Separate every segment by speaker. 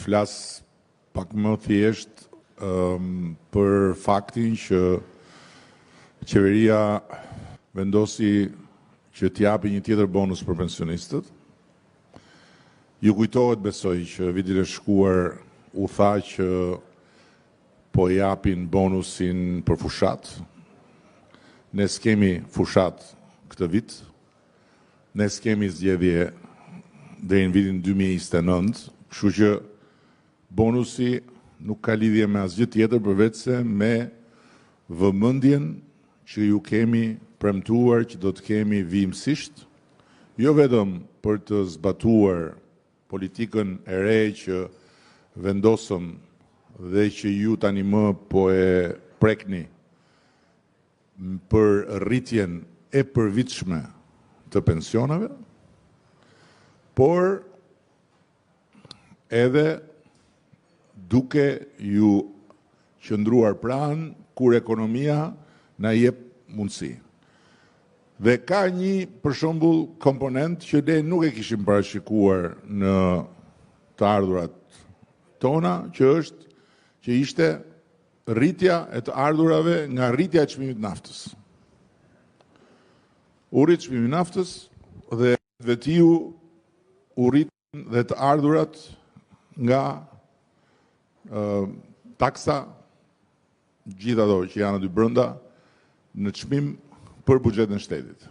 Speaker 1: flas pak më thjesht për faktin që qeveria vendosi që t'japi një tjetër bonus për pensionistët. Ju kujtohet, besoj, që vitin e shkuar u tha që po japin bonusin për fushat. Ne s'kemi fushat këtë vit. Ne s'kemi zgjedhje deri në vitin 2029, kështu që bonusi nuk ka lidhje me asgjë tjetër përveç se me vëmendjen që ju kemi premtuar që do të kemi vijimësisht, jo vetëm për të zbatuar politikën e re që vendosëm dhe që ju tani më po e prekni për rritjen e përvitshme të pensioneve, por edhe duke ju qëndruar pranë kur ekonomia na jep mundësi. Dhe ka një, për shembull, komponent që ne nuk e kishim parashikuar në të ardhurat tona, që ishte rritja e të ardhurave nga rritja e çmimit naftës. U rrit çmimi naftës dhe vetiu u rritën dhe të ardhurat nga taksa, gjithë ato që janë aty brenda në çmim për buxhetin e shtetit.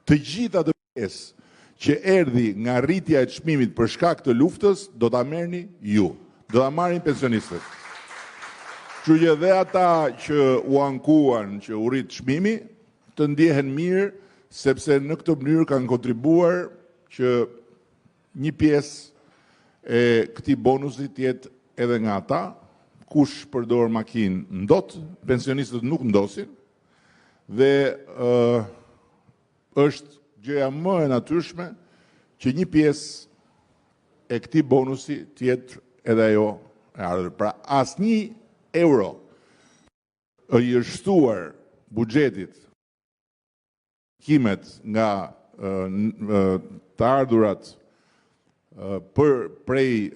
Speaker 1: Të gjitha ato pjesë që erdhi nga rritja e çmimit për shkak të luftës, do ta merrni ju. Do ta marrin pensionistët. Kështu që dhe ata që u ankuan që u rrit çmimi, të ndjehen mirë, sepse në këtë mënyrë kanë kontribuar që një pjesë e këtij bonusi të jetë edhe nga ata, kush përdor makinë ndot, pensionistët nuk ndosin. Dhe është gjëja më e natyrshme që një pjesë e këtij bonusi të jetë edhe ajo e ardhur. Pra asnjë euro i është shtuar buxhetit kimet nga të ardhurat prej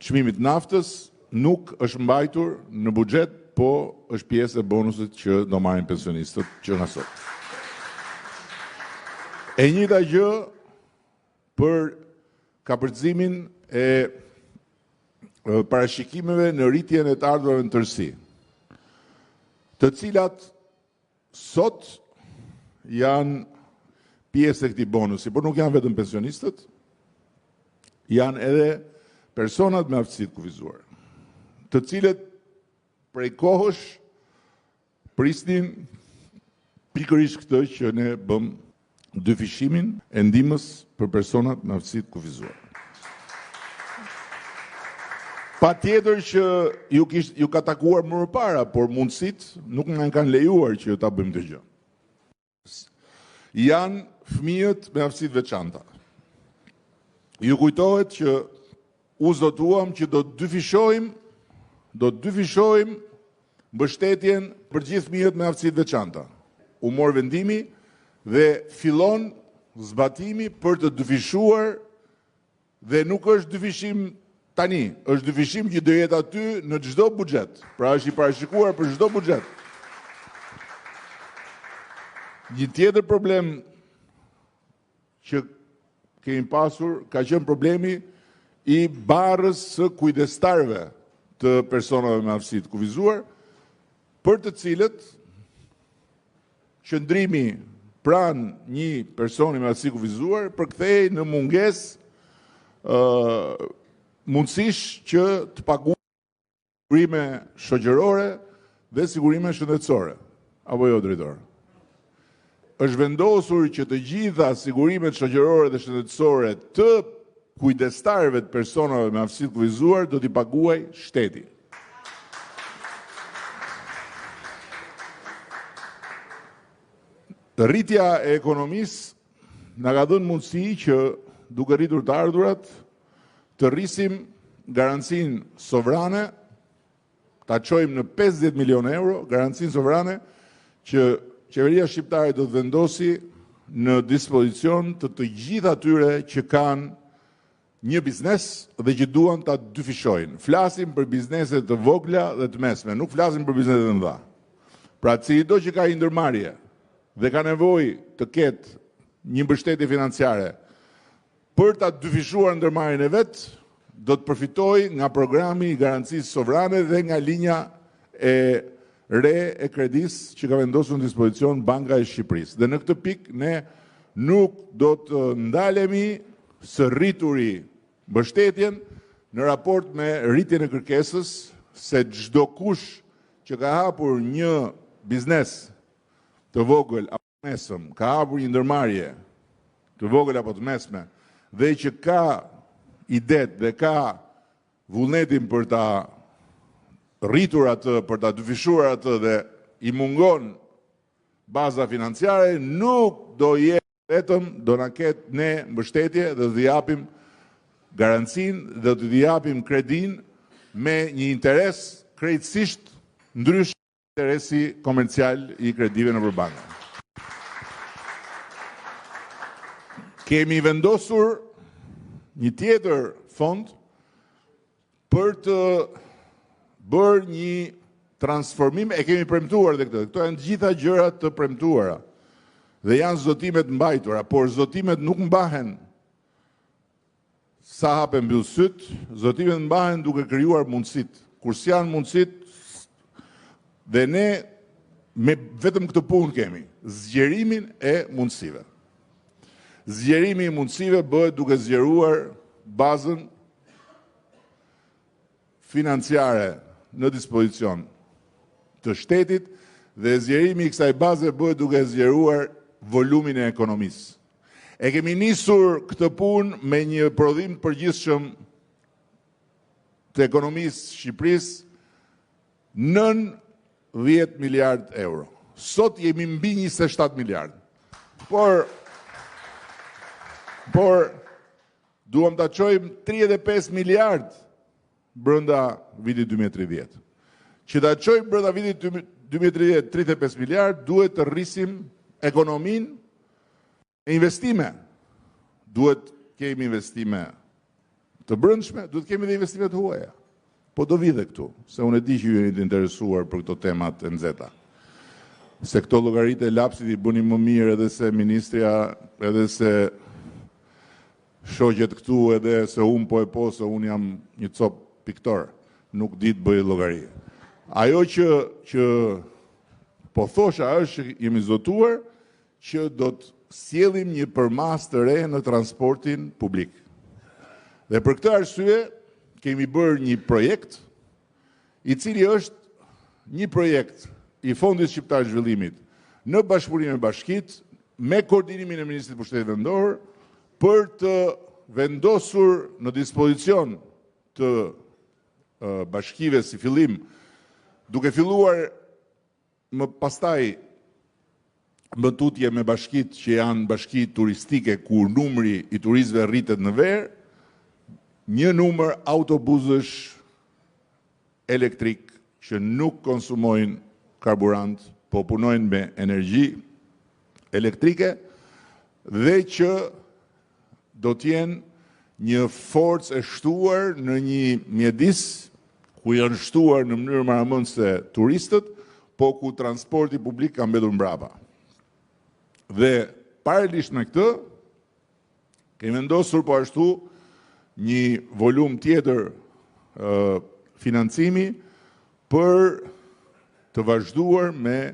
Speaker 1: çmimit naftës nuk është mbajtur në buxhet, po është pjesë e bonusit që do marrin pensionistët që nga sot. E njëjta gjë për kapërcimin e parashikimeve në rritjen e të ardhurave në tërësi, të cilat sot janë pjesë e këtij bonusi, por nuk janë vetëm pensionistët, janë edhe personat me aftësi të kufizuar, të cilët prej kohësh prisnin pikërisht këtë që ne bëm dyfishimin e ndihmës për personat me aftësi të kufizuar. Patjetër që ju ka takuar më parë, por mundësitë nuk na kanë lejuar që ta bëjmë këtë gjë. Janë fëmijët me aftësi të veçanta. Ju kujtohet që u zotuam që do të dyfishojmë mbështetjen për gjithë fëmijët me aftësi të veçanta. U mor vendimi dhe fillon zbatimi për të dyfishuar, dhe nuk është dyfishim tani, është dyfishim që do jetë aty në çdo buxhet. Pra është i parashikuar për çdo buxhet. Një tjetër problem që kemi pasur ka qenë problemi i barrës së kujdestarëve të personave me aftësi të kufizuar, për të cilët qëndrimi pranë një personi me aftësi të kufizuar përkthehej në mungesë mundësish që të paguajë sigurime shoqërore dhe sigurime shëndetësore. Apo jo, drejtor? Është vendosur që të gjitha sigurimet shoqërore dhe shëndetësore të kujdestarëve të personave me aftësi të kufizuar do t'i paguajë shteti. Rritja e ekonomisë na ka dhënë mundësi që duke rritur të ardhurat të rrisim garancinë sovrane, ta çojmë në 50 milionë euro, garancinë sovrane që qeveria shqiptare do të vendosi në dispozicion të gjithë atyre që kanë një biznes dhe që duan ta dyfishojnë. Flasim për bizneset të vogla dhe të mesme, nuk flasim për bizneset të mëdha. Pra cilido që ka një ndërmarrje dhe ka nevojë të ketë një mbështetje financiare për ta dyfishuar ndërmarrjen e vet, do të përfitojë nga programi i garancisë sovrane dhe nga linja e re e kredisë që ka vendosur në dispozicion Banka e Shqipërisë. Dhe në këtë pikë ne nuk do të ndalemi së rrituri mbështetjen në raport me rritjen e kërkesës, se çdo kush që ka hapur një biznes të vogël apo të mesëm, ka hapur një ndërmarrje të vogël apo të mesme, dhe që ka idet dhe ka vullnetin për ta rritur atë, për ta dyfishuar atë dhe i mungon baza financiare, nuk do jetë vetëm do na ketë ne mbështetje dhe do t'i japim garancinë dhe do t'i japim kredin me një interes krejtësisht ndryshëm interesi komercial i kredive nëpër banka. Kemi vendosur një tjetër fond për të bërë një transformim, e kemi premtuar dhe këtë. Këto janë të gjitha gjërat të premtuara dhe janë zotimet mbajtura, por zotimet nuk mbahen sa hapen mbyll syt, zotimet mbahen duke krijuar mundësit. Kur s'janë mundësit, dhe ne me vetëm këtë punë kemi, zgjerimin e mundësive. Zgjerimi i mundësive bëhet duke zgjeruar bazën financiare në dispozicion të shtetit dhe zgjerimi i kësaj baze bëhet duke zgjeruar volumin e ekonomisë. E kemi nisur këtë punë me një prodhim të përgjithshëm të ekonomisë Shqipërisë nën 10 miliard euro. Sot jemi mbi 27 miliard. Por duam ta çojmë 35 miliard brenda vitit 2030. Që ta çojmë brenda vitit 2030 35 miliard, duhet të rrisim ekonominë e investime. Duhet kemi investime të brendshme, duhet kemi dhe investime të huaja. Po do vi dhe këtu, se unë e di që ju jeni të interesuar për këto temat e nxehta. Se këto llogaritë e lapsit i bëni më mirë edhe se ministrja, edhe se shoqet këtu, edhe se unë se unë jam një cop piktor, nuk di të bëj llogari. Ajo që po thosha është që jemi zotuar që do të sjellim një përmas të re në transportin publik. Dhe për këtë arsye kemi bërë një projekt i cili është një projekt i Fondit Shqiptar të Zhvillimit në bashkëpunim me bashkitë, me koordinimin e Ministrisë së Pushtetit Vendor, për të vendosur në dispozicion të bashkive si fillim, duke filluar më pastaj më tutje me bashkitë që janë bashki turistike ku numri i turistëve rritet në ver, një numër autobusësh elektrik që nuk konsumojnë karburant, po punojnë me energji elektrike dhe që do t'jenë një forcë e shtuar në një mjedis ku janë shtuar në mënyrë maramëndse turistët, po ku transporti publik ka mbetur mbrapa. Dhe paralelisht me këtë, kemi vendosur po ashtu një volum tjetër financimi për të vazhduar me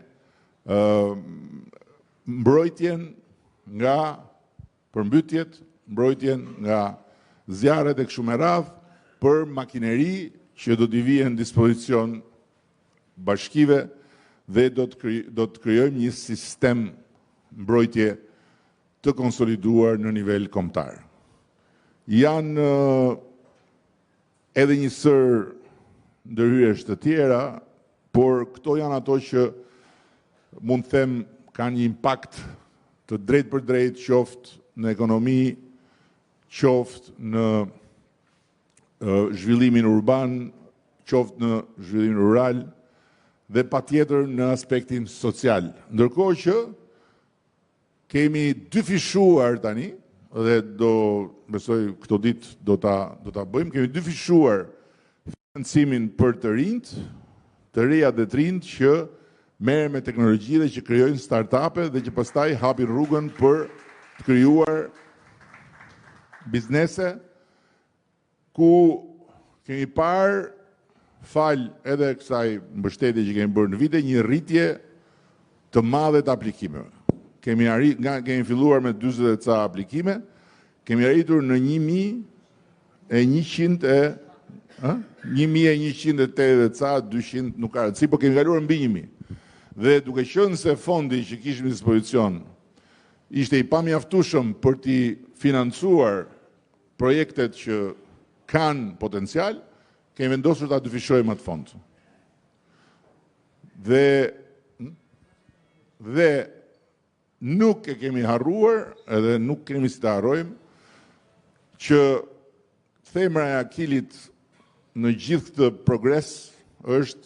Speaker 1: mbrojtjen nga përmbytjet, mbrojtjen nga zjarret e kështu me radhë, për makineri që do t'i vijë në dispozicion bashkive dhe do të krijojmë një sistem mbrojtje të konsoliduar në nivel kombëtar. Janë edhe një sër ndërhyrjesh të tjera, por këto janë ato që mund të them kanë një impakt të drejtë për drejtë, qoftë në ekonomi, qoftë në zhvillimin urban, qoftë në zhvillimin rural dhe patjetër në aspektin social. Ndërkohë që kemi dyfishuar tani dhe besoj këto ditë do ta bëjmë, kemi dyfishuar financimin për të rinjt, të reja dhe të rinjt që merren me teknologji dhe që krijojnë startupe dhe që pastaj hapin rrugën për të krijuar biznese ku kemi parë fal edhe kësaj mbështetje që kemi bërë në vite një rritje të madhe të aplikimeve. Kemi filluar me 40 ca aplikime, kemi arritur në 1180 ca, 200 nuk ka rëndësi, po kemi kaluar mbi 1000. Dhe duke qenë se fondi që kishim në dispozicion ishte i pamjaftueshëm për t'i financuar projektet që kanë potencial, kemi vendosur ta dyfishojmë atë fond. Dhe nuk e kemi harruar, edhe nuk kemi si ta harrojmë, që themra e Akilit në gjithë këtë progres është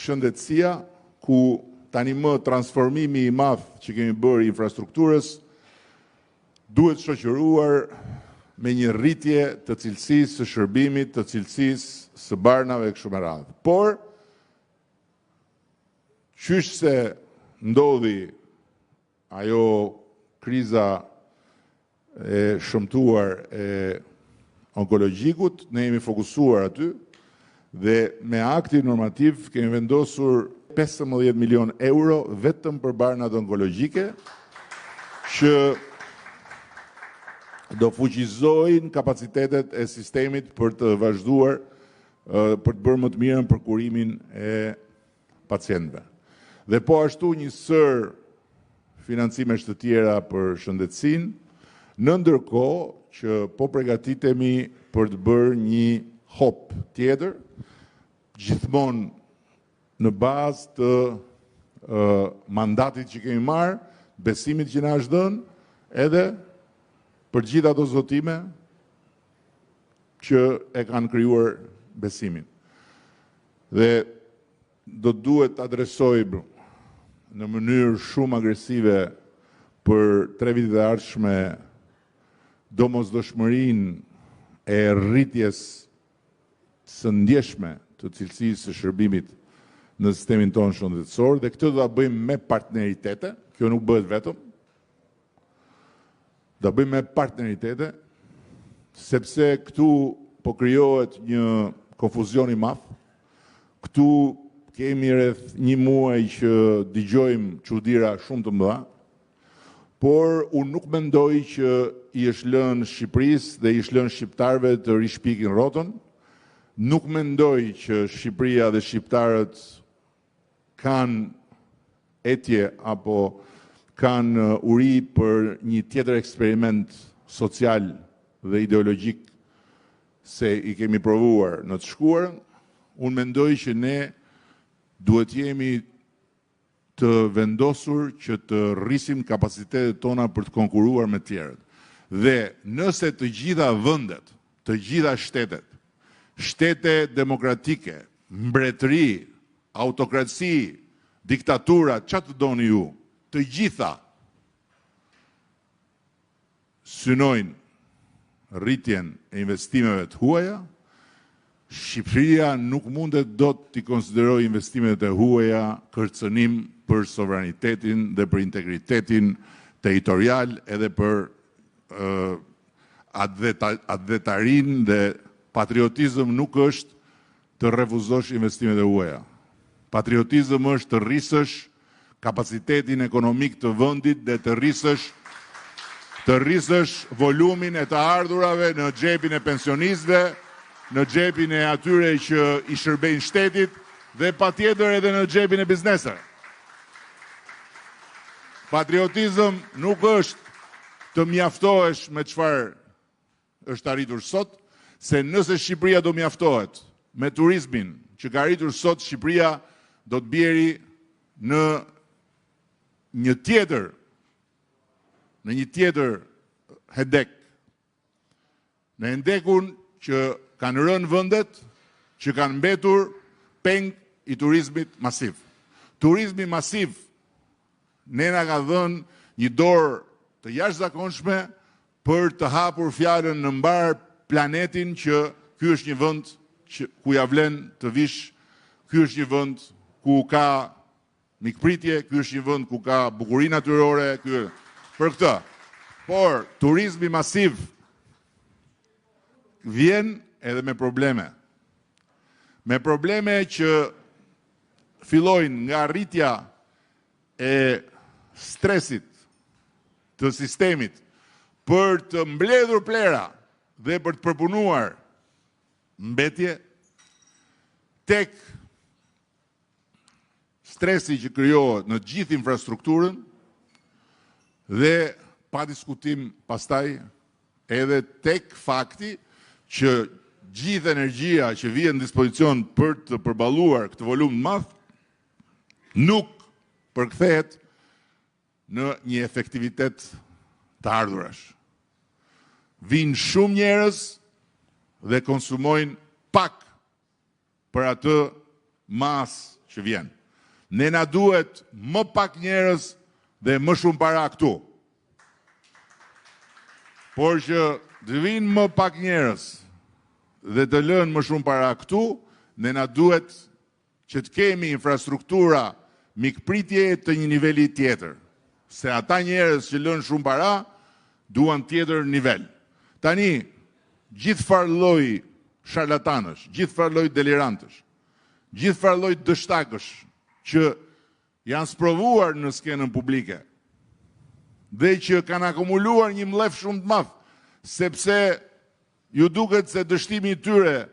Speaker 1: shëndetësia, ku tani më transformimi i madh që kemi bërë i infrastrukturës duhet shoqëruar me një rritje të cilësisë së shërbimit, të cilësisë së barnave e kështu me radhë. Por, qysh se ndodhi ajo kriza e shëmtuar e onkologjikut, ne jemi fokusuar aty dhe me akti normativ kemi vendosur 15 milion euro vetëm për barnat onkologjike që do fuqizojnë kapacitetet e sistemit për të vazhduar, për të bërë më të mirën për kurimin e pacientëve. Dhe po ashtu një sër financimesh të tjera për shëndetësinë, në ndërkohë që po përgatitemi për të bërë një hop tjetër, gjithmonë në bazë të mandatit që kemi marrë, besimit që na është dhënë, edhe për gjitha ato zotime që e kanë krijuar besimin. Dhe do duhet të adresoj në mënyrë shumë agresive për 3 vitet e ardhshme domosdoshmërinë e rritjes së ndjeshme të cilësisë së shërbimit në sistemin tonë shëndetësor, dhe këtë do ta bëjmë me partneritete, kjo nuk bëhet vetëm. Do ta bëjmë me partneritete, sepse këtu po krijohet një konfuzion i madh. Këtu kemi rreth 1 muaj që dëgjojmë çuditëra shumë të mëdha, por unë nuk mendoj që i është lënë Shqipërisë dhe i është lënë shqiptarëve të rishpikin rrotën. Nuk mendoj që Shqipëria dhe shqiptarët kanë etje apo kanë uri për një tjetër eksperiment social dhe ideologjik se i kemi provuar në të shkuarën. Unë mendoj që ne duhet jemi të vendosur që të rrisim kapacitetet tona për të konkuruar me tjerët. Dhe nëse të gjitha vendet, të gjitha shtetet, shtete demokratike, mbretëri, autokraci, diktatura, çfarë të doni ju, të gjitha synojnë rritjen e investimeve të huaja, Shqipëria nuk mundet dot t'i konsideroj investimet e huaja kërcënim për sovranitetin dhe për integritetin territorial edhe për advetarin dhe patriotizëm nuk është të refuzosh investimet e huaja. Patriotizëm është të rrisësh kapacitetin ekonomik të vendit dhe të rrisësh volumin e të ardhurave në xhepin e pensionistëve, në xhepin e atyre që i shërbejnë shtetit dhe patjetër edhe në xhepin e bizneseve. Patriotizëm nuk është të mjaftohesh me çfarë është arritur sot, se nëse Shqipëria do mjaftohet me turizmin që ka arritur sot, Shqipëria do të bjeri në një tjetër hedek. Në hendekun që kanë rënë vendet që kanë mbetur peng i turizmit masiv. Turizmi masiv ne na ka dhënë një dorë të jashtëzakonshme për të hapur fjalën në mbar planetin që ky është një vend ku ja vlen të vish, ky është një vend ku ka mikpritje, ky është një vend ku ka bukurinë natyrore, për këtë. Por turizmi masiv vjen edhe me probleme. Me probleme që fillojnë nga rritja e stresit të sistemit për të mbledhur plera dhe për të përpunuar mbetje, tek stresi që krijohet në gjithë infrastrukturën dhe pa diskutim pastaj edhe tek fakti që gjithë energjia që vjen në dispozicion për të përballuar këtë volum të madh nuk përkthehet në një efektivitet të ardhurash. Vinë shumë njerëz dhe konsumojnë pak për atë masë që vjen. Ne na duhet më pak njerëz dhe më shumë para këtu. Por që të vinë më pak njerëz dhe të lënë më shumë para këtu, ne na duhet që të kemi infrastruktura mikpritje të një niveli tjetër. Se ata njerëz që lënë shumë para, duan tjetër nivel. Tani, gjithë farë lloj sharlatanësh, gjithë farë lloj delirantësh, gjithë farë lloj dështakësh që janë sprovuar në skenën publike dhe që kanë akumuluar një mllef shumë të madh, sepse ju duket se dështimi i tyre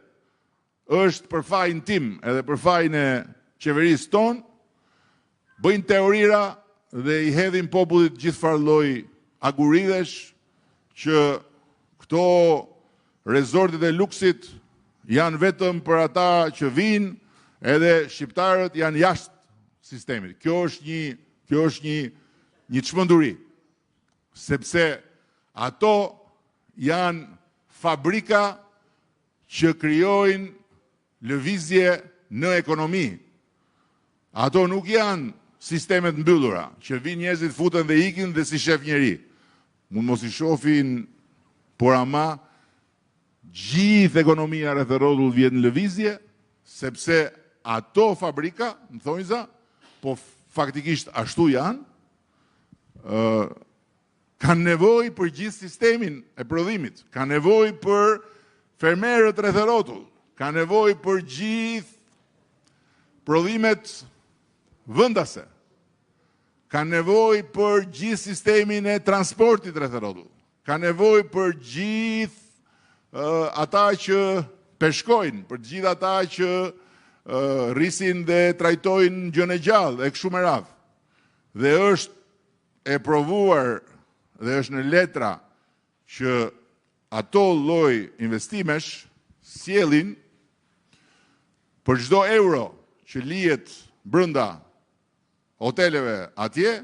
Speaker 1: është për fajin tim edhe për fajin e qeverisë tonë, bëjnë teorira dhe i hedhin popullit gjithë farë lloj aguridesh që këto rezortet e luksit janë vetëm për ata që vinë, edhe shqiptarët janë jashtë sistemit. Kjo është një çmenduri, sepse ato janë fabrika që krijojnë lëvizje në ekonomi. Ato nuk janë sistemet mbyllura, që vinë njerëzit futen dhe ikin dhe si shef njeri. Mund mos i shohin, por ama gjithë ekonomia rreth e rrotullt vjen në lëvizje, sepse ato fabrika, në thonjza, po faktikisht ashtu janë, kanë nevojë për gjithë sistemin e prodhimit, kanë nevojë për fermerët rreth e rrotull, kanë nevojë për gjithë prodhimet vendase, kanë nevojë për gjithë sistemin e transportit rreth e rrotull, kanë nevojë për gjithë ata që peshkojnë, për gjithë ata që rrisin dhe trajtojnë gjën e gjallë e kështu me radhë. Dhe është e provuar dhe është në letra që ato lloj investimesh sjellin për çdo euro që lihet brenda hoteleve atje,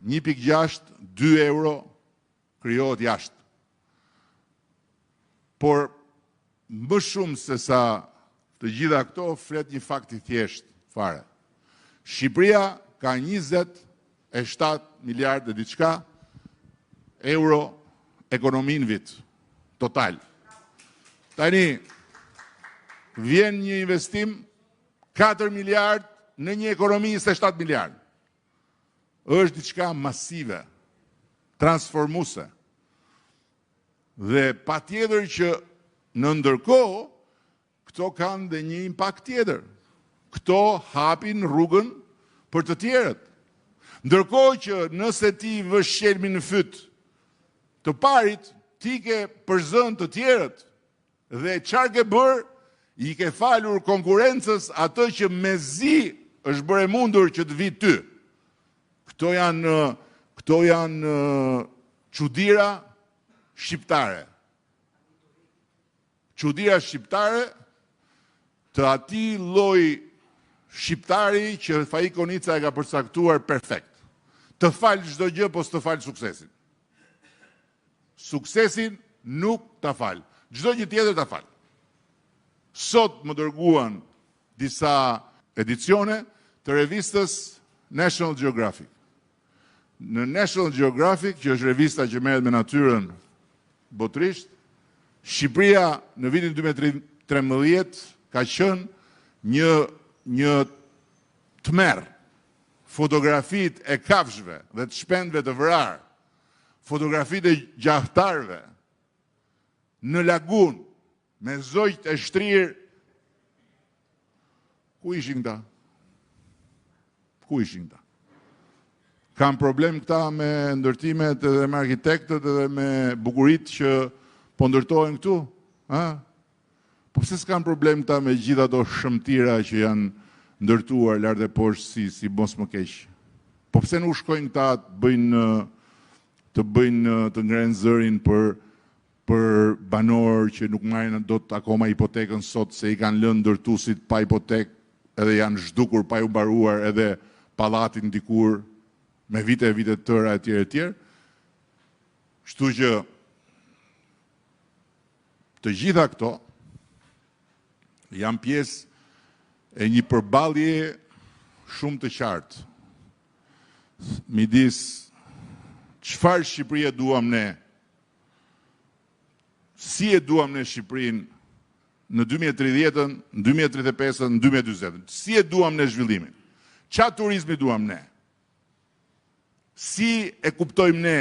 Speaker 1: 1.6, 2 euro krijohet jashtë. Por më shumë se sa të gjitha këto flet një fakt i thjeshtë fare. Shqipëria ka 27 miliardë e diçka euro ekonomi në vit total. Tani vjen një investim 4 miliardë në një ekonomi 27 miliardë. Është diçka masive, transformuese. Dhe patjetër që në ndërkohë këto kanë dhe një impakt tjetër. Këto hapin rrugën për të tjerët. Ndërkohë që nëse ti vë shelmin në fyt të parit, ti ke përzën të tjerët dhe çfarë ke bërë, i ke falur konkurrencës atë që mezi është bërë mundur që të vi ty. Këto janë çuditëra shqiptare. Çuditëra shqiptare të atij lloji shqiptari që Faik Konica e ka përcaktuar perfekt. Të fal çdo gjë, po s'të fal suksesin. Suksesin nuk ta fal. Çdo gjë tjetër ta fal. Sot më dërguan disa edicione të revistës National Geographic. në National Geographic, që është revista që merret me natyrën botërisht, Shqipëria në vitin 2013 ka qenë një tmerr. Fotografit e kafshëve dhe të shpendëve të vrarë, fotografit e gjahtarëve në lagun me zogjt e shtrirë. Ku ishin këta? Ku ishin këta? Kam problem këta me ndërtimet edhe me arkitektët edhe me bukuritë që po ndërtojnë këtu? Po pse s'kam problem këta me gjitha ato shëmtira që janë ndërtuar lart e poshtë si mos më keq? Po pse nuk shkojnë këta të ngrenë zërin për banor që nuk marrin dot akoma hipotekën sot, se i kanë lënë ndërtuesit pa hipotekë edhe janë zhdukur pa u mbaruar edhe pallatin dikur me vite e vite të tëra etj. Kështu që të gjitha këto janë pjesë e një përballje shumë të qartë midis çfarë Shqipërie duam ne, si e duam ne Shqipërinë në 2030-ën, në 2035-ën, në 2040-ën, si e duam ne zhvillimin, çfarë turizmi duam ne, si e kuptojmë ne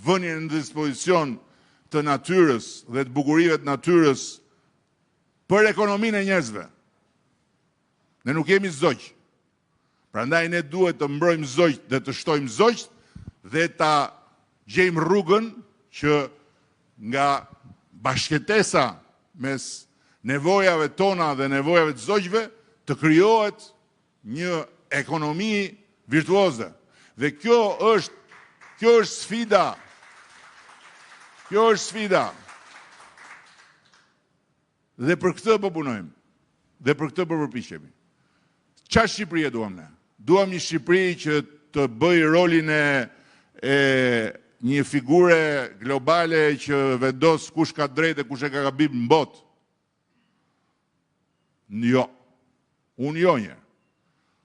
Speaker 1: vënien në dispozicion të natyrës dhe të bukurive të natyrës për ekonominë e njerëzve. Ne nuk jemi zogj. Prandaj ne duhet të mbrojmë zogjt dhe të shtojmë zogjt dhe ta gjejmë rrugën që nga bashkëtesa mes nevojave tona dhe nevojave të zogjve të krijohet një ekonomi virtuoze. Dhe kjo është sfida. Kjo është sfida. Dhe për këtë po punojmë. Dhe për këtë po përpiqemi. Çfarë Shqipërie duam ne? Duam një Shqipëri që të bëjë rolin e një figure globale që vendos kush ka drejtë e kush e ka gabim në botë. Jo. Unë jo një.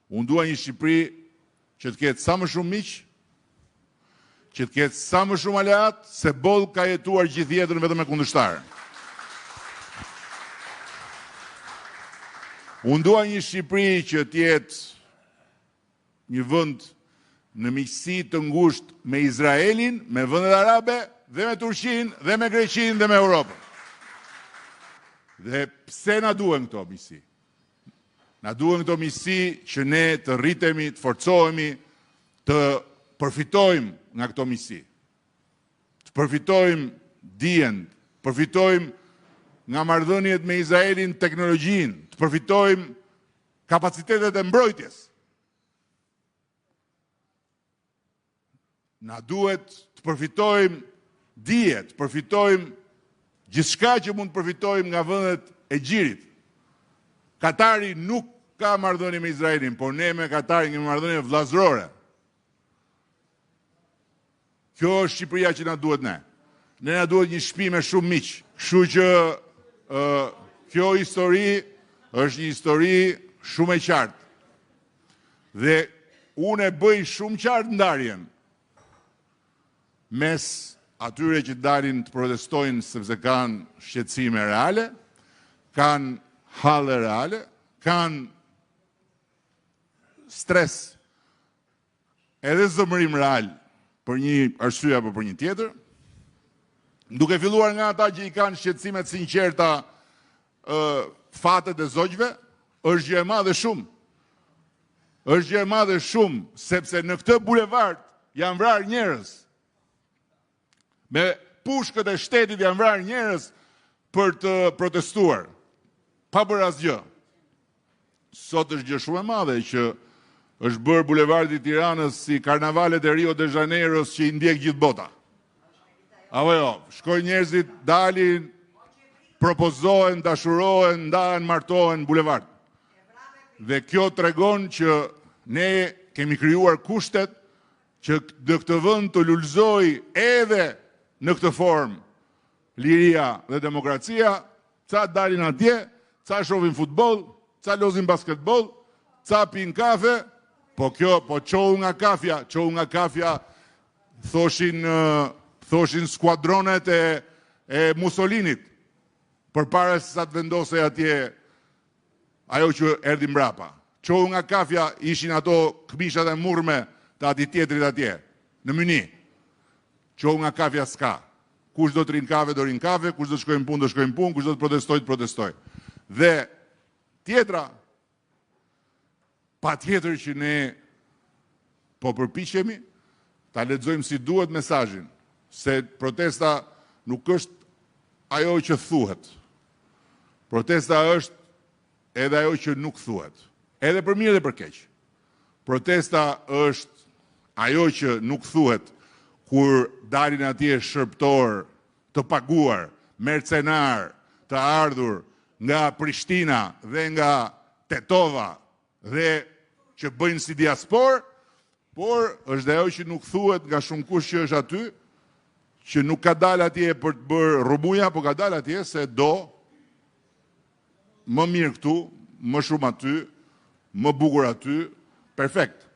Speaker 1: Unë dua një Shqipëri që të ketë sa më shumë miq, që të ketë sa më shumë aleat, se boll ka jetuar gjithë jetën vetëm me kundërshtar. Unë dua një Shqipëri që të jetë një vend në miqësi të ngushtë me Izraelin, me vendet arabe, dhe me Turqinë, dhe me Greqinë, dhe me Europën. Dhe pse na duhen këto miqësi? Na duhen këto miqësi që ne të rritemi, të forcohemi, të përfitojmë nga këto miqësi. Të përfitojmë dijen, të përfitojmë nga marrëdhëniet me Izraelin teknologjinë, të përfitojmë kapacitetet e mbrojtjes. Na duhet të përfitojmë dije, të përfitojmë gjithçka që mund të përfitojmë nga vendet e gjirit. Katari nuk ka marrëdhënie me Izraelin, por ne me Katarin kemi marrëdhënie vllazërore. Kjo është Shqipëria që na duhet ne. Ne na duhet një shtëpi me shumë miq. Kështu që kjo histori është një histori shumë e qartë. Dhe unë e bëj shumë qartë ndarjen mes atyre që dalin të protestojnë sepse kanë shqetësime reale, kanë halle reale, kanë stres edhe zëmërim real për një arsye apo për një tjetër, duke filluar nga ata që i kanë shqetësimet sinqerta fatet e zogjve, është gjë e madhe shumë. Është gjë e madhe shumë, sepse në këtë bulevard janë vrarë njerëz. Me pushkët e shtetit janë vrarë njerëz për të protestuar, pa bërë asgjë. Sot është gjë shumë e madhe që është bërë bulevardi i Tiranës si karnavalet e Rio de Janeiros që i ndjek gjithë bota. Apo jo, shkojnë njerëzit, dalin, propozohen, dashurohen, ndahen, martohen bulevard. Dhe kjo tregon që ne kemi krijuar kushtet që në këtë vend të lulëzoj edhe në këtë formë liria dhe demokracia, ca dalin atje, ca shohin futboll, ca lozin basketboll, ca pin kafe, Po qohu nga kafja, thoshin skuadronet e Mussolinit, përpara se sa të vendosej atje ajo që erdhi mbrapa. Qohu nga kafja ishin ato këmishat e murme të ati tjetrit atje, në Myni. Qohu nga kafja s'ka. Kush do të rinë kafe, do rinë kafe, kush do të shkojnë punë, do shkojnë punë, kush do të protestoj, të protestoj. Dhe tjetra, pa tjetër që ne po përpiqemi, ta lexojmë si duhet mesazhin, se protesta nuk është ajo që thuhet. Protesta është edhe ajo që nuk thuhet, edhe për mirë dhe për keq. Protesta është ajo që nuk thuhet kur dalin atje shërptor të paguar, mercenar, të ardhur nga Prishtina dhe nga Tetova dhe që bëjnë si diaspor, por është ajo që nuk thuhet nga shumë kush që është aty, që nuk ka dalë atje për të bërë rumuja, po ka dalë atje se do më mirë këtu, më shumë aty, më bukur aty, perfekt.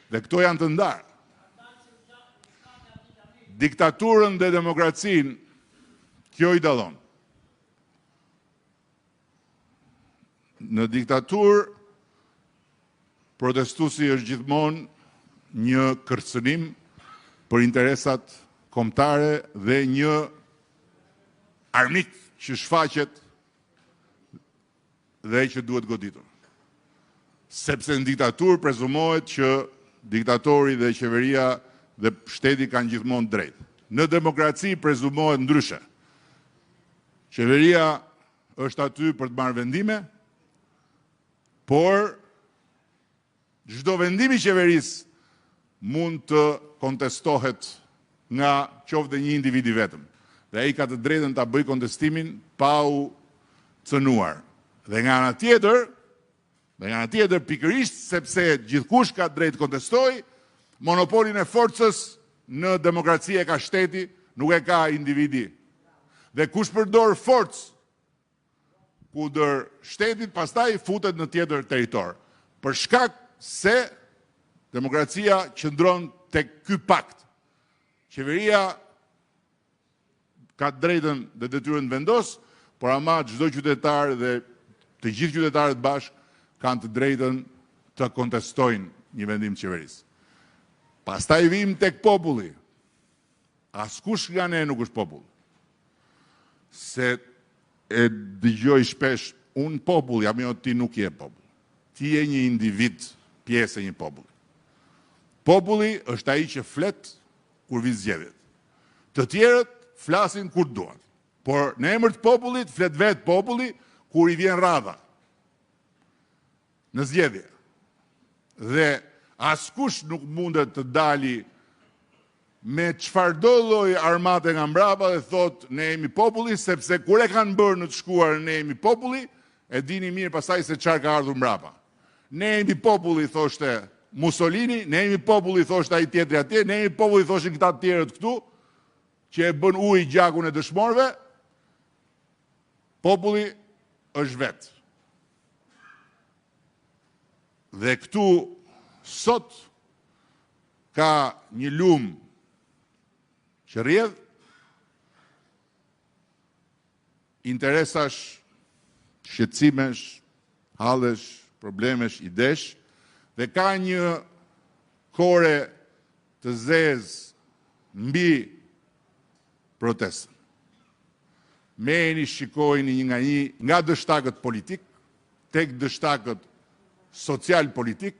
Speaker 1: Dhe këto janë të ndarë. Diktaturën dhe demokracinë, kjo i dallon. Në diktaturë, protestuesi është gjithmonë një kërcënim për interesat kombëtare dhe një armik që shfaqet dhe që duhet goditur. Sepse në diktaturë prezumohet që diktatori dhe qeveria dhe shteti kanë gjithmonë drejt. Në demokraci prezumohet ndryshe. Qeveria është aty për të marrë vendime, por çdo vendim i qeverisë mund të kontestohet nga qoftë një individi vetëm. Dhe ai ka të drejtën ta bëjë kontestimin pa u cënuar. Dhe nga ana tjetër, pikërisht sepse gjithkush ka drejt kontestoj, monopolin e forcës në demokraci e ka shteti, nuk e ka individi. Dhe kush përdor forcë kundër shtetit, pastaj futet në tjetër territor. Për shkak se demokracia qëndron tek ky pakt. Qeveria ka drejtën dhe detyrën të vendos, por ama çdo qytetar dhe të gjithë qytetarët bashkë kanë të drejtën të kontestojnë një vendim të qeverisë. Pastaj vim tek populli. Askush nga ne nuk është popull. Se e dëgjoj shpesh, unë popull jam, jo ti nuk je popull. Ti je një individ, pjesë e një populli. Populli është ai që flet kur vi zgjedhjet. Të tjerët flasin kur duan. Por në emër të popullit flet vetë populli kur i vjen radha në zgjedhje. Dhe askush nuk mundet të dali me çfarëdo lloj armate nga mbrapa dhe thot ne jemi populli, sepse kur e kanë bërë në të shkuar ne jemi populli, e dini mirë pasaj se çfarë ka ardhur mbrapa. Ne jemi populli, thoshte Mussolini, ne jemi populli, thoshte ai tjetri atje, ne jemi populli, thoshin këta të tjerët këtu, që e bën ujë gjakun e dëshmorëve. Populli është vetë. Dhe këtu sot ka një lumë që rrjedh, interesash, shqetësimesh, hallesh, problemesh, idesh, dhe ka një kore të zezë mbi protestën. Merrni, shikojni një nga dështakët politik, tek dështakët social politik,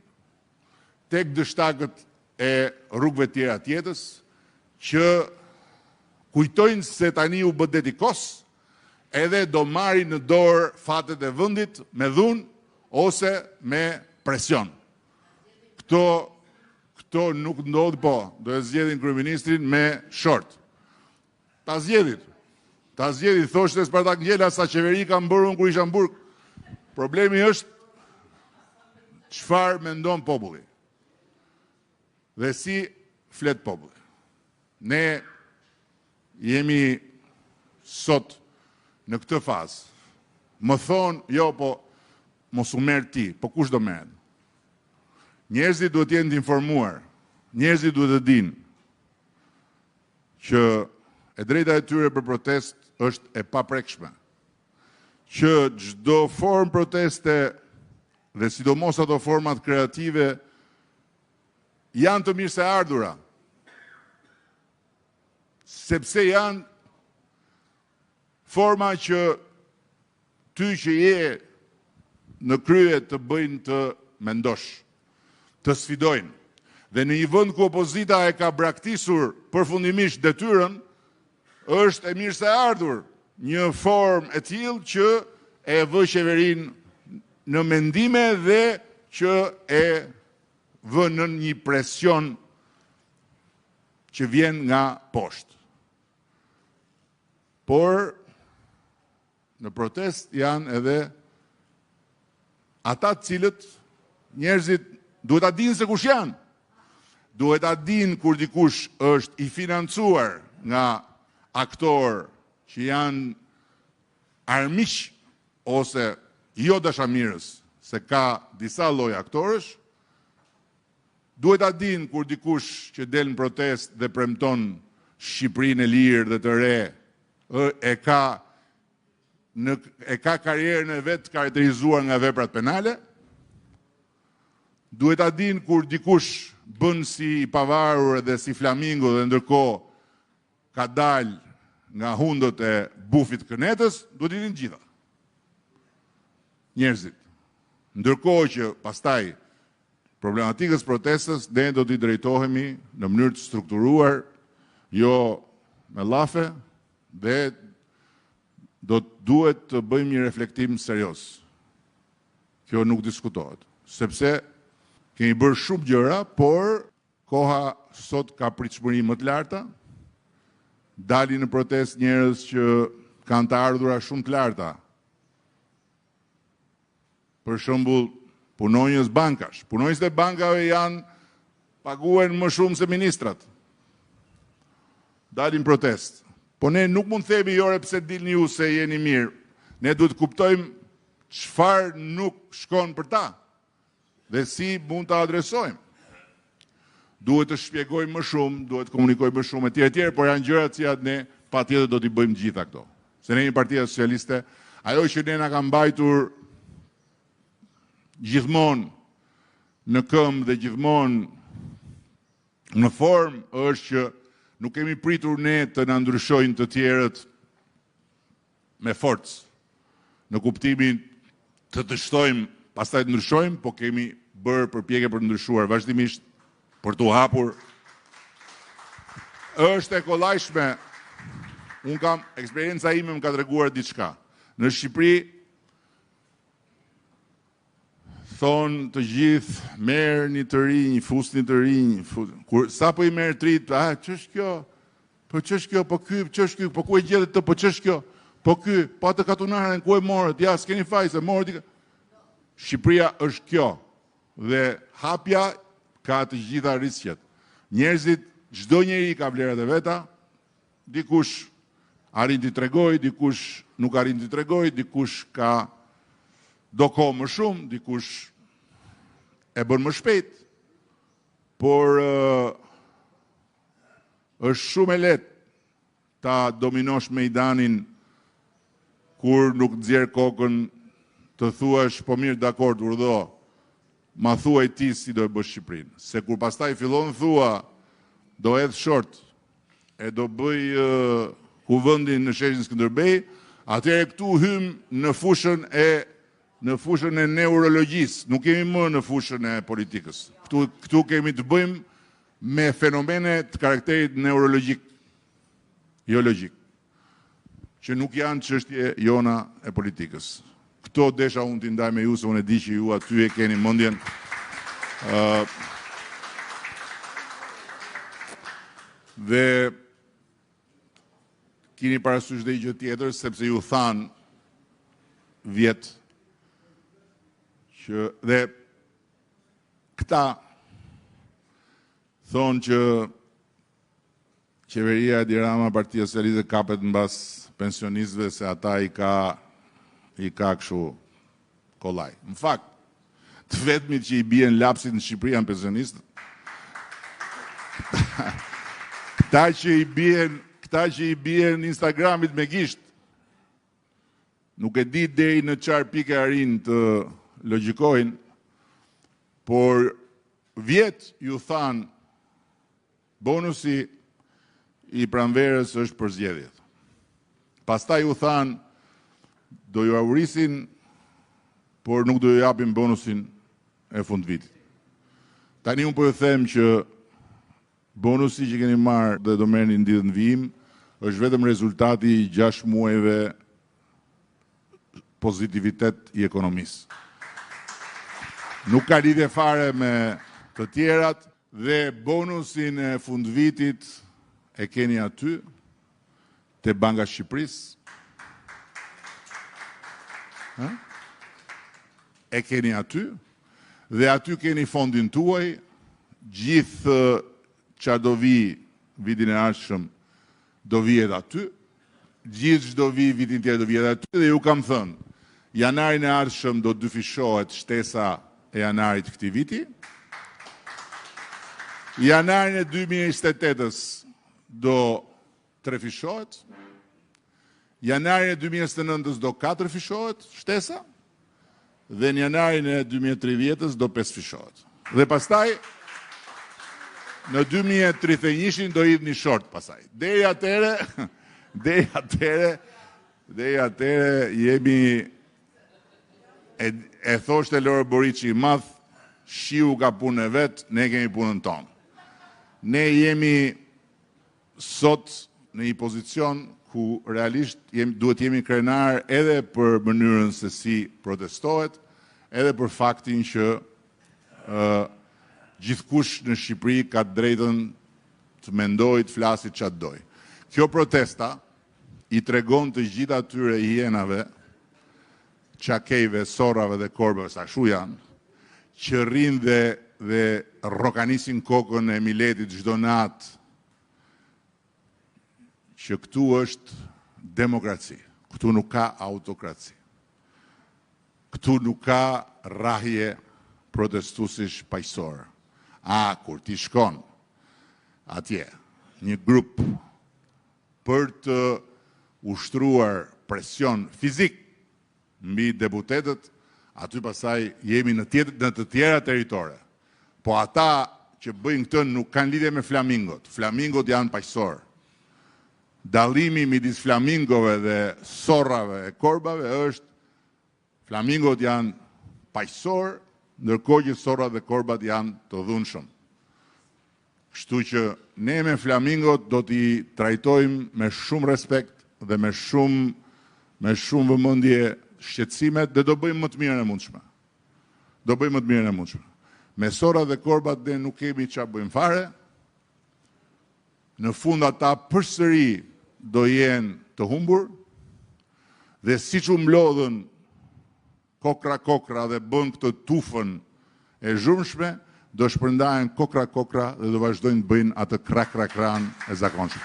Speaker 1: tek dështakët e rrugëve tjera tjetës, që kujtojnë se tani u bë dedikos, edhe do marrin në dorë fatet e vendit me dhunë ose me presion. Këto nuk ndodh, po, do e zgjedhin kryeministrin me short. Ta zgjedhin, thoshte Spartak Ngjela, sa qeveri ka mbërun kur isha në burg. Problemi është çfarë mendon populli. Dhe si flet populli. Ne jemi sot në këtë fazë. Më thonë, jo, po, mos u merr ti, po kush do merret? Njerëzit duhet të jenë të informuar. Njerëzit duhet të dinë që e drejta e tyre për protest është e paprekshme. Që çdo formë proteste dhe sidomos ato format kreative janë të mirë se ardhura. Sepse janë forma që ty që je në krye të bëjnë të mendosh, të sfidojnë. Dhe në një vend ku opozita e ka braktisur përfundimisht detyrën, është e mirë se ardhur një formë e tillë që e vë qeverinë në mendime dhe që e vë në një presion që vjen nga poshtë. Por në protest janë edhe ata të cilët njerëzit duhet ta dinë se kush janë. Duhet ta dinë kur dikush është i financuar nga aktor që janë armiq ose jo dashamirës, se ka disa lloj aktorësh. Duhet ta dinë kur dikush që del në protest dhe premton Shqipërinë e lirë dhe të re, e ka karrierën e vet karakterizuar nga veprat penale. Duhet ta dinë kur dikush bën si i pavarur dhe si flamingo dhe ndërkohë ka dalë nga hundët e bufit kënetës, duhet i dinë gjitha. Njerëzit. Ndërkohë që pastaj problematikës protestës ne do t'i drejtohemi në mënyrë të strukturuar, jo me llafe, dhe duhet të bëjmë një reflektim serioz. Kjo nuk diskutohet, sepse kemi bërë shumë gjëra, por koha sot ka pritshmëri më të larta. Dalin në protest njerëz që kanë të ardhura shumë të larta. Për shembull, punonjës bankash. Punonjësit e bankave janë paguhen më shumë se ministrat. Dalin protest. Po ne nuk mund të themi jore pse dilni ju se jeni mirë. Ne duhet kuptojmë çfarë nuk shkon për ta dhe si mund ta adresojmë. Duhet të shpjegojmë më shumë, duhet të komunikojmë më shumë etj, por janë gjëra të cilat ne patjetër do t'i bëjmë gjitha këto. Se ne jemi Partia Socialiste, ajo që ne na ka mbajtur gjithmonë në këmbë dhe gjithmonë në formë është që nuk kemi pritur ne të na ndryshojnë të tjerët me forcë. Në kuptimin të shtojmë, pastaj të ndryshojmë, po kemi bërë përpjekje për të ndryshuar vazhdimisht, për t'u hapur. Është e kollajshme. Unë kam eksperienca ime më ka treguar diçka. Në Shqipëri thonë të gjithë, merrni të rinj, fusni të rinj. Kur sapo i merr trit, ç'është kjo? Po ç'është kjo? Po ky, ç'është ky? Po ku e gjetët të? Po ç'është kjo? Po ky, pa të katunaren, ku e morët? Ja, s'keni faj se morët. Shqipëria është kjo. Dhe hapja ka të gjitha rrisqet. Njerëzit, çdo njeri ka vlerat e veta. Dikush arrin t'i tregoj, dikush nuk arrin t'i tregoj, dikush ka do kohë më shumë, dikush e bën më shpejt, por është shumë e lehtë ta dominosh mejdanin kur nuk nxjerr kokën të thuash po mirë dakord urdhë, ma thuaj ti si do e bësh Shqipërinë. Se kur pastaj fillon thua do hedh short e do bëj kuvendin në sheshin Skënderbej, atëherë këtu hym në fushën e neurologjisë, nuk kemi më në fushën e politikës. Këtu kemi të bëjmë me fenomene të karakterit neurologjik, jo logjik, që nuk janë çështje jona e politikës. Këto desha unë t'i ndaj me ju, se unë e di që ju aty e keni mendjen. Dhe keni parasysh dhe i gjë tjetër, sepse ju thanë vjet që dhe këta thonë që qeveria e Edi Rama, Partia Socialiste kapet mbas pensionistëve se ata i ka kështu kollaj. Në fakt, Të vetmit që i bien lapsit në Shqipëri janë pensionistët. Këta që i bien në Instagramit me gisht, nuk e di deri në çfarë pike arrin të logjikojnë, por vjet ju than bonusi i pranverës është për zgjedhjet. Pastaj ju than do ju avurisin, por nuk do ju japim bonusin e fund vitit. Tani unë po ju them që bonusi që keni marrë dhe do merrni në ditën e vijim është vetëm rezultati i 6 muajve pozitivitet i ekonomisë. Nuk ka lidhje fare me të tjerat dhe bonusin e fund vitit e keni aty te Banka e Shqipërisë. E keni aty dhe aty keni fondin tuaj, gjithë çfarë do vi vitin e ardhshëm do vihet aty, gjithë çdo vi vitin tjetër do vihet aty dhe ju kam thënë, janarin e ardhshëm do dyfishohet shtesa e janarit këtij viti. Janarin e 2028-s do trefishohet. Janarin e 2029-s do 4 fishohet shtesa dhe në janarin e 2030-s do 5 fishohet. Dhe pastaj në 2031-shin do hidhni short pastaj. Deri atëre jemi e thoshte Lore Boriçi i madh, shiu ka punën e vet, ne kemi punën tonë. Ne jemi sot në një pozicion ku realisht duhet jemi krenar edhe për mënyrën se si protestohet, edhe për faktin që gjithkush në Shqipëri ka drejtën të mendojë, të flasë çfarë doj. Kjo protesta i tregon të gjithë atyre hienave, çakejve, sorrave dhe korbave, sa kshu janë, që rrinë dhe rrokanisin kokën e Miletit çdo natë, që këtu është demokraci, këtu nuk ka autokraci. Këtu nuk ka rrahje protestuesish paqësor. Kur ti shkon atje, një grup për të ushtruar presion fizik mbi deputetët, aty pasaj jemi në të tjera territore. Po ata që bëjnë këtë nuk kanë lidhje me flamingot. Flamingot janë paqësor. Dallimi midis flamingove dhe sorrave e korbave është flamingot janë paqësor, ndërkohë që sorrat dhe korbat janë të dhunshëm. Kështu që ne me flamingot do t'i trajtojmë me shumë respekt dhe me shumë vëmendje shqetësimet dhe do bëjmë më të mirën e mundshme. Me sorrat dhe korbat ne nuk kemi çfarë bëjmë fare. Në fund ata përsëri do jenë të humbur dhe siç u mlodhën kokra dhe bën këtë tufën e zhurmshme, do shpërndahen kokra dhe do vazhdojnë të bëjnë atë krakran e zakonshëm.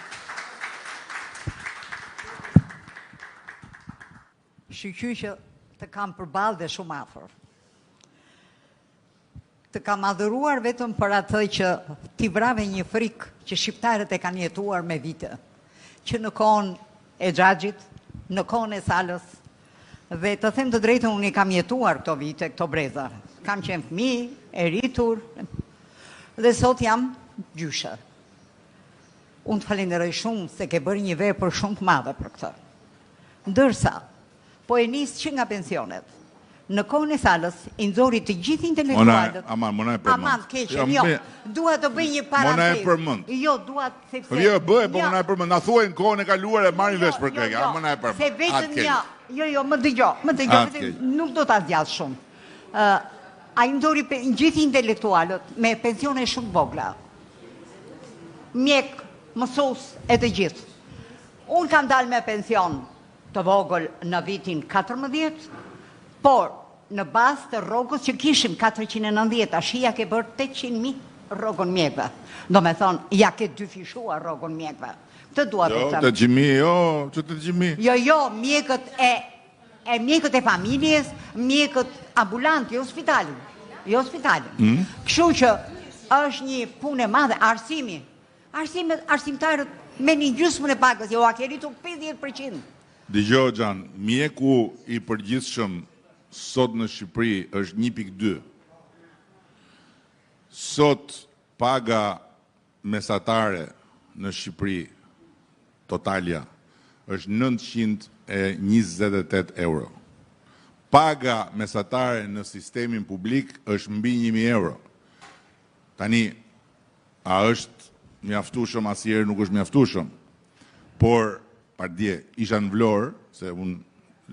Speaker 2: Shqyqy që të kam përballë dhe shumë afër. Të kam adhuruar vetëm për atë që t'i vrave një frikë që shqiptarët e kanë jetuar me vite, që në kohën e Xhaxhit, në kohën e Salës, dhe të them të drejtën unë i kam jetuar këto vite, këto breza. Kam qenë fëmijë, e rritur, dhe sot jam gjyshe. Unë të falenderoj shumë se ke bërë një vepër shumë të madhe për këtë. Ndërsa, po e nis që nga pensionet. Në kohën e Salës, i nxori të gjithë intelektualët.
Speaker 1: Mona e përmend.
Speaker 2: Aman, keqen, jo. Dua të bëj një parantezë.
Speaker 1: Mona e përmend.
Speaker 2: Jo, dua sepse.
Speaker 1: Jo, bëj, po mona e përmend. Na thuaj në kohën e kaluar e marrin vesh për këtë. Mona e përmend.
Speaker 2: Se vetëm një. Jo, më dëgjoj, nuk do ta zgjat shumë. Ai nxori gjithë intelektualët me pensione shumë vogla. Mjek, mësues e të gjithë. Unë kam dalë me pension të vogël në vitin 14, por në bazë të rrogës që kishim 490, ashia ke bërë 800.000 rrogën mjekve. Do me thonë, ja ke dyfishuar rrogën mjekve. Të dua të thëmë.
Speaker 1: Që të gjimi.
Speaker 2: Jo, mjekët e familjes, mjekët ambulanti, hospitali. jo spitalin. Kështu që është një punë e madhe, arsimi. Arsimtarët me një gjysmën e pagës, jo a ke rritur 50%.
Speaker 1: Dëgjoj Xhan, mjeku i përgjithshëm sot në Shqipëri është 1.2. Sot paga mesatare në Shqipëri, totalja, është 928 euro. Paga mesatare në sistemin publik është mbi 1.000 euro. Tani, a është mjaftueshëm, asnjëherë nuk është mjaftueshëm. Por, pardje, isha në Vlorë, se unë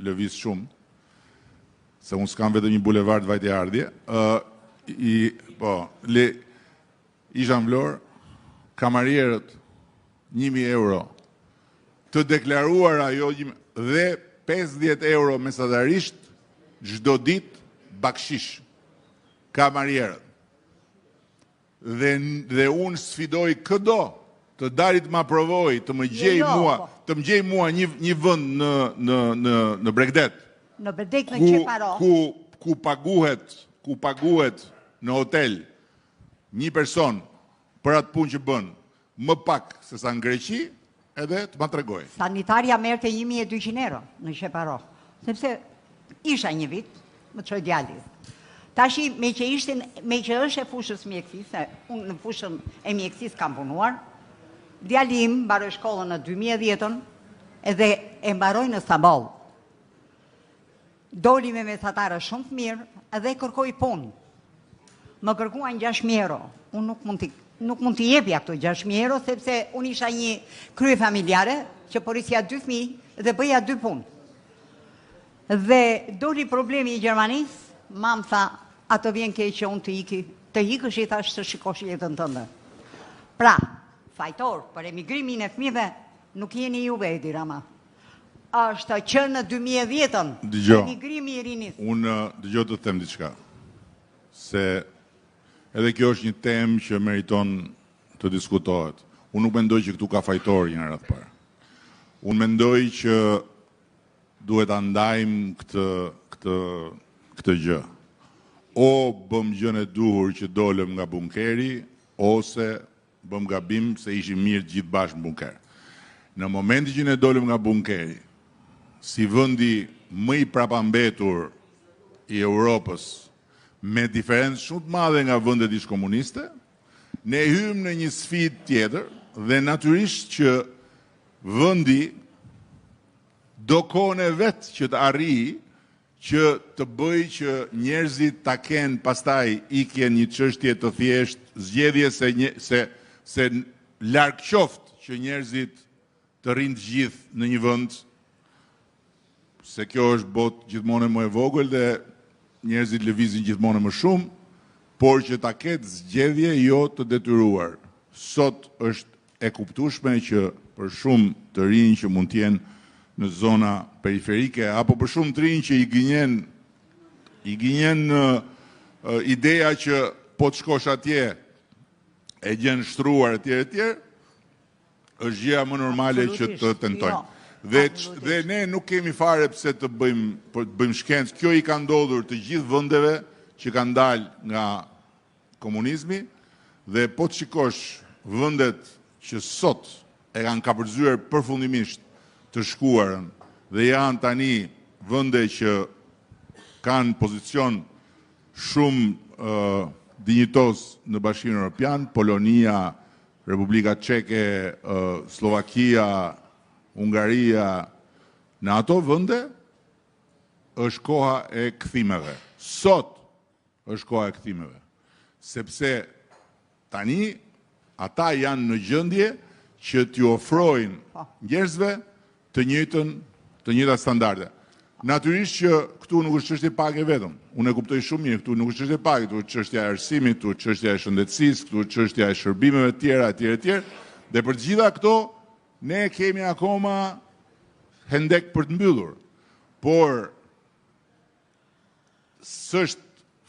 Speaker 1: lëviz shumë, se unë s'kam vetëm një bulevard vajtje ardhje, isha në Vlorë, kamarierët 1.000 euro, të deklaruara dhe 50 euro mesatarisht çdo ditë bakshish. Kamarierët. Dhe unë sfidoj këdo të dalit ma provoj, të më gjej mua një vend në Bregdet.
Speaker 2: Në Bregdet në Qeparo.
Speaker 1: Ku paguhet në hotel një person për atë punë që bën më pak se sa në Greqi, edhe të ma tregoj.
Speaker 2: Sanitaria merrte 1.200 euro në Qeparo. Sepse isha një vit, më çoj djalit. Tashi, me që është e fushës mjekësisë, unë në fushën e mjekësisë kam punuar, djali im mbaroi shkollën në 2010 edhe e mbaroi në Staball. Doli me mesatare shumë të mirë edhe kërkoi punë. Më kërkuan 6.000 euro. Unë nuk mund t'i jepja këto 6.000 euro, sepse unë isha një krye familjare që porisja 2 fëmijë dhe bëja 2 punë. Dhe doli problemi i Gjermanisë, mam tha, atë vjen keq që unë të ikësh i thash të shikosh jetën tënde. Pra, fajtor për emigrimin e fëmijëve nuk jeni juve, Edi Rama. Është që në 2010 emigrimi i rinis.
Speaker 1: Unë dëgjoj të them diçka. Se edhe kjo është një temë që meriton të diskutohet. Unë nuk mendoj që këtu ka fajtor një herë të parë. Unë mendoj që duhet ta ndajmë këtë gjë. O bëm gjën e duhur që dolëm nga bunkeri, ose bëm gabim se ishim mirë gjithë bashkë në bunker. Në momenti që ne dolëm nga bunkeri, si vendi më i prapambetur i Europës, me diferencë shumë të madhe nga vendet ish-komuniste, ne hym në një sfidë tjetër dhe natyrisht që vendi do kohën e vet që të arrijë që të bëj që njerëzit ta kenë pastaj ikjen një çështje të thjeshtë, zgjedhje se larg qoftë që njerëzit të rrinë të gjithë në një vend, se kjo është botë gjithmonë më e vogël dhe njerëzit lëvizin gjithmonë më shumë, por që ta ketë zgjedhje jo të detyruar. Sot është e kuptueshme që për shumë të rinj që mund të jenë në zona periferike, apo për shumë të rinj që i gënjen ideja që po të shkosh atje e gjen shtruar etj, është gjëja më normale që të tentojnë. Dhe ne nuk kemi fare pse të bëjmë shkencë. Kjo i ka ndodhur të gjithë vendeve që kanë dalë nga komunizmi, dhe po të shikosh vendet që sot e kanë kapërcyer përfundimisht të shkuarën dhe janë tani vende që kanë pozicion shumë dinjitos në Bashkimin Evropian, Polonia, Republika Çeke, Slovakia, Hungaria, në ato vende është koha e kthimeve. Sot është koha e kthimeve. Sepse tani ata janë në gjendje që t'ju ofrojnë njerëzve të njëjta standarde. Natyrisht që këtu nuk është çështje pagë vetëm. Unë e kuptoj shumë mirë, këtu nuk është çështje pagë, këtu është çështja e arsimit, këtu është çështja e shëndetësisë, këtu është çështja e shërbimeve të tjera etj. Dhe për të gjitha këto ne kemi akoma hendek për të mbyllur. Por s'është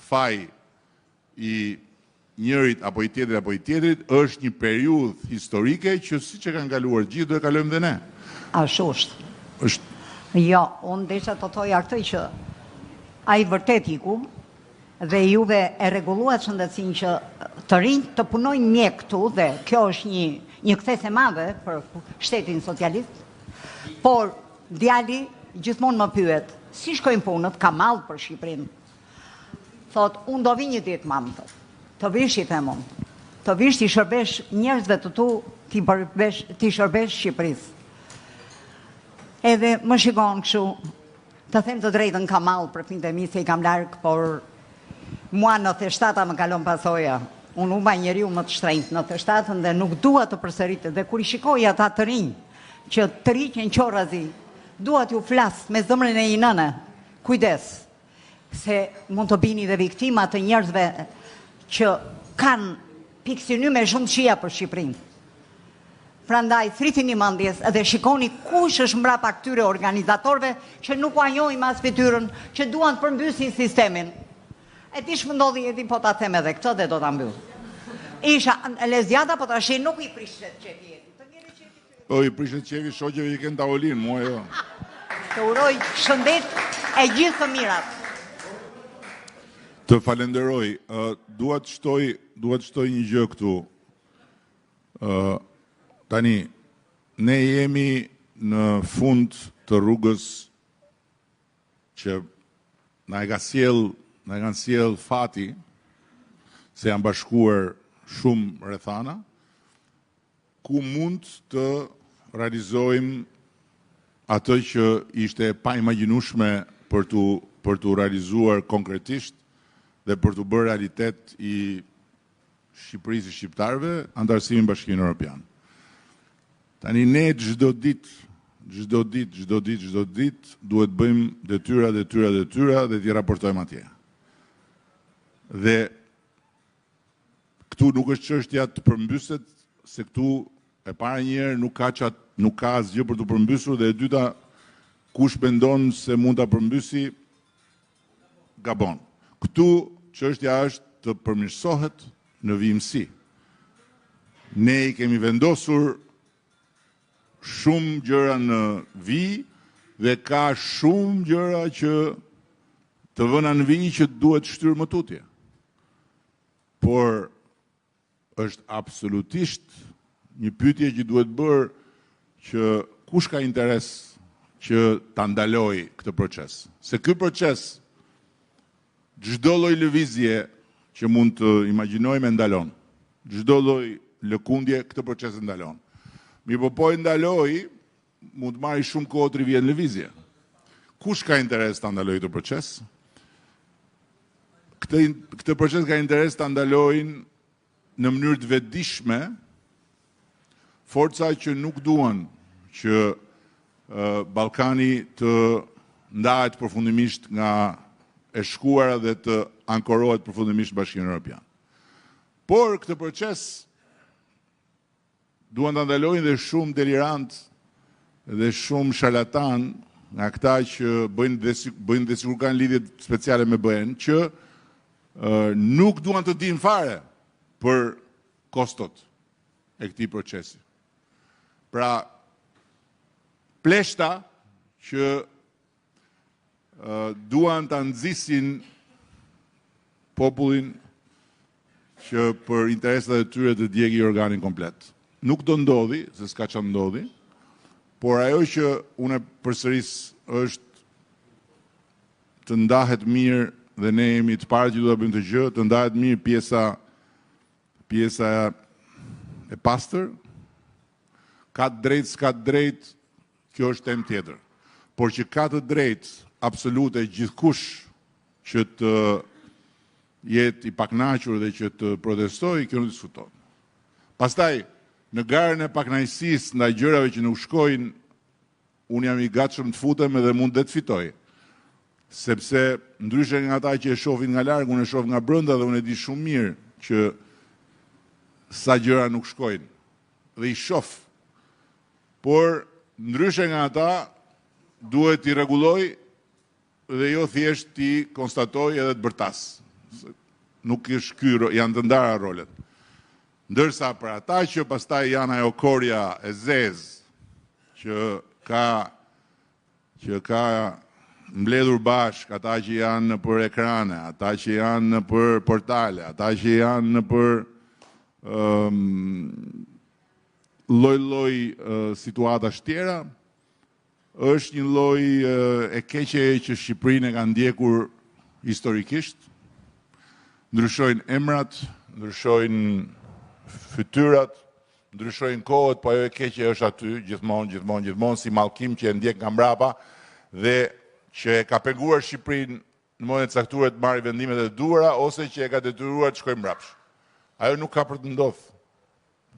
Speaker 1: faj i njërit apo i tjetrit, është një periudhë historike që siç e kanë kaluar gjithë do e kalojmë dhe ne.
Speaker 2: Ashtu është. Jo, unë desha të thoja këtë që ai vërtet iku, dhe juve e rregulluat shëndetësinë që të rinjt të punojnë mjek këtu dhe kjo është një kthesë e madhe për shtetin socialist, por djali gjithmonë më pyet, si shkojnë punët, ka mall për Shqipërinë. Thot, unë do vi një ditë, mamë, thot. Të vish, i them unë. Të vish t'i shërbesh njerëzve të tu, t'i shërbesh Shqipërisë. Edhe më shikon kështu, të them të drejtën ka mall për fëmijët e mi se i kam larg, por mua në 97 më kalon pasoja. Unë umba njeriu më të shtrenjtë në 97 dhe nuk dua të përsëritet. Dhe kur i shikoj ata të rinj që të riqen qorrazi, dua t'ju flas me zemrën e një nëne. Kujdes, se mund të bini dhe viktima të njerëzve që kanë pikësynyme shumë qia për Shqipërinë. Prandaj, thritini mendjes edhe shikoni kush është mbrapa këtyre organizatorëve që nuk u njohin as fytyrën, që duan të përmbysin sistemin. E ti shmëndodhi e ti po ta them edhe këtë dhe do ta mbyll. Isha lezjata, po tash nuk i prishet qefi jetin. Të ngjerë qefi ty.
Speaker 1: Po i prishet qefi shoqeve i kënë tavolinë, mua jo.
Speaker 2: Të uroj shëndet e gjithë të mirat.
Speaker 1: Të falenderoj, dua të shtoj një gjë këtu. Tani, ne jemi në fund të rrugës që na e kanë sjell fati, se janë bashkuar shumë rrethana, ku mund të realizojmë atë që ishte pa imagjinueshme për tu realizuar konkretisht dhe për të bërë realitet i Shqipërisë, shqiptarëve, antarësimin e Bashkimit Evropian. Tani ne çdo ditë duhet bëjmë detyra dhe t'i raportojmë atje. Dhe këtu nuk është çështja të përmbyset, se këtu e para njëherë nuk ka asgjë për të përmbysur, dhe e dyta, kush mendon se mund ta përmbysi, gabon. Këtu çështja është të përmirësohet në vijimsi. Ne i kemi vendosur shumë gjëra në vijë dhe ka shumë gjëra që të vëna në vijë që duhet shtyrë më tutje. Por është absolutisht një pyetje që duhet bërë, që kush ka interes që ta ndalojë këtë proces. Se ky proces, çdo lloj lëvizje që mund të imagjinojmë ndalon. Çdo lloj lëkundje këtë proces e ndalon. Mirë, po e ndaloj, mund të marrë shumë kohë të rivjen lëvizje. Kush ka interes ta ndalojë këtë proces? Këtë proces ka interes ta ndalojnë në mënyrë të vetëdijshme forca që nuk duan që Ballkani të ndahet përfundimisht nga e shkuara dhe të ankorohet përfundimisht në Bashkimin Evropian. Por këtë proces duan ta ndalojnë dhe shumë delirant dhe shumë sharlatan, nga këta që bëjnë dhe sikur kanë lidhje speciale me BE-n, që nuk duan të dinë fare për kostot e këtij procesi. Pra, pleshta që duan të nxisin popullin që për interesat e tyre të djegi organin komplet. Nuk do ndodhi, se s'ka që ndodhi, por ajo që unë përsëris është të ndahet mirë, dhe ne jemi të parë që duhet të bëjmë të gjë, të ndahet mirë pjesa e pastër, ka të drejtë, s'ka të drejtë, kjo është temë tjetër. Por që ka të drejtë absolute gjithkush që të jetë i paknaqur dhe që të protestojë, kjo nuk diskuton. Pastaj, në garën e paknaqësisë ndaj gjërave që nuk shkojnë, unë jam i gatshëm të futem edhe mund të fitoj. Sepse ndryshe nga ata që e shohin nga larg, unë e shoh nga brenda dhe unë e di shumë mirë që sa gjëra nuk shkojnë. Dhe i shoh. Por ndryshe nga ata duhet t'i rregulloj dhe jo thjesht t'i konstatoj edhe të bërtas. Nuk është ky, janë të ndara rolet. Ndërsa për ata që pastaj janë ajo korja e zezë që ka mbledhur bashk, ata që janë në për ekrane, ata që janë në për portale, ata që janë në për lloj-lloj situatash tjera, është një lloj e keqe që Shqipërinë e ka ndjekur historikisht. Ndryshojnë emrat, ndryshojnë fytyrat, ndryshojnë kohët, po ajo e keqe është aty gjithmonë si mallkim që e ndjek nga mbrapa dhe që e ka penguar Shqipërinë në momentin e caktuar të marrë vendimet e duhura ose që e ka detyruar të shkojë mbrapsh. Ajo nuk ka për të ndodhur.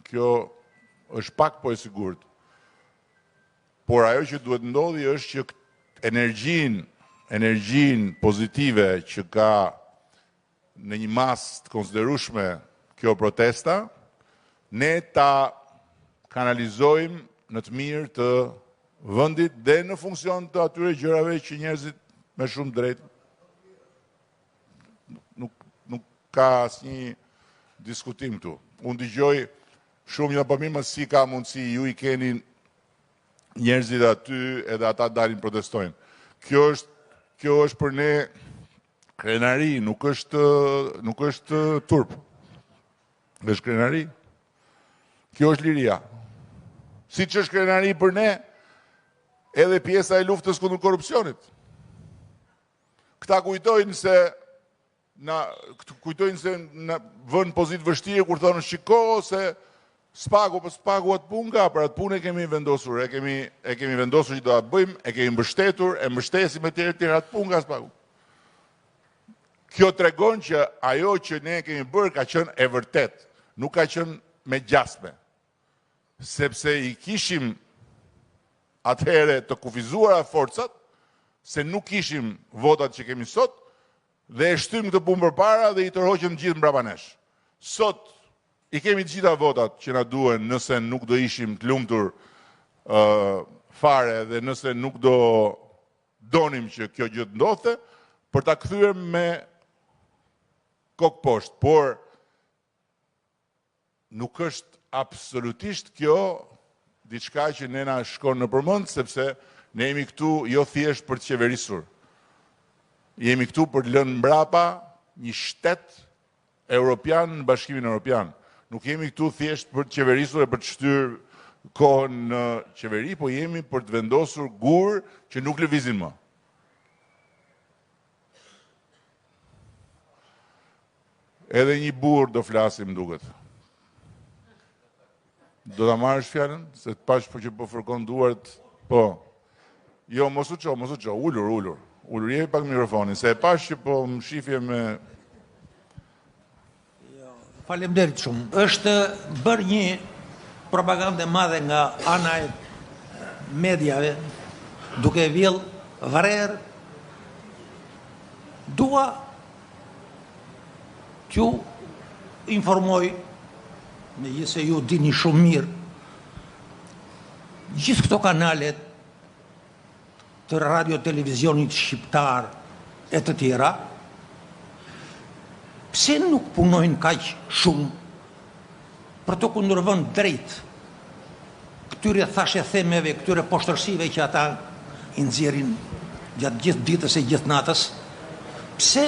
Speaker 1: Kjo është pak po e sigurt. Por ajo që duhet ndodhi është që energjinë pozitive që ka në një masë të konsiderueshme kjo protesta, ne ta kanalizojmë në të mirë të vendit dhe në funksion të atyre gjërave që njerëzit me shumë drejt nuk ka asnjë diskutim këtu. Unë dëgjoj shumë një përmirë më si ka mundësi, ju i keni njerëzit aty edhe ata dalin protestojnë. Kjo është për ne krenari, nuk është turp. Është krenari. Kjo është liria. Si që është krenari për ne, edhe pjesa e luftës kundër korrupsionit. Këta kujtojnë se në vënë pozitë vështirë kur thonë shiko se spagu atë punë nga, për atë punë e kemi vendosur, e kemi vendosur që do atë bëjmë, e kemi mbështetur, e mbështesim e tjerë atë punë nga spagu. Kjo tregon që ajo që ne kemi bërë ka qenë e vërtet, nuk ka qenë me gjasme. Sepse i kishim atëhere të kufizuara forcat, se nuk kishim votat që kemi sot, dhe e shtym këtë punë përpara dhe i tërhoqëm gjithë mbrapa nesh. Sot i kemi të gjitha votat që na duhen nëse nuk do ishim të lumtur fare dhe nëse nuk do donim që kjo gjë të ndodhte, për ta kthyer me kokë poshtë, por nuk është absolutisht kjo diçka që ne na shkon në përmend, sepse ne jemi këtu jo thjesht për të qeverisur. Jemi këtu për të lënë mbrapa një shtet europian në Bashkimin Evropian. Nuk jemi këtu thjesht për të qeverisur e për të shtyr kohën në qeveri, po jemi për të vendosur gur që nuk lëvizin më. Edhe një burr do flasim duket. Do ta marrësh fjalën se të pash po që po fërkon duart, po. Jo, mos u ço, ulur. Ulur, jepi pak mikrofonin, se e pash që po më shifje me...
Speaker 3: Faleminderit shumë. Është bërë një propagandë madhe nga ana e mediave, duke vjell vrerë. Dua t'ju informoj, me gjithë se ju dini shumë mirë, gjithë këto kanalet të radio-televizionit shqiptar e të tjera, pse nuk punojnë kaq shumë për të kundërvënë drejt këtyre thashe themeve, këtyre poshtërsive që ata i nxjerrin gjatë gjithë ditës e gjithë natës? Pse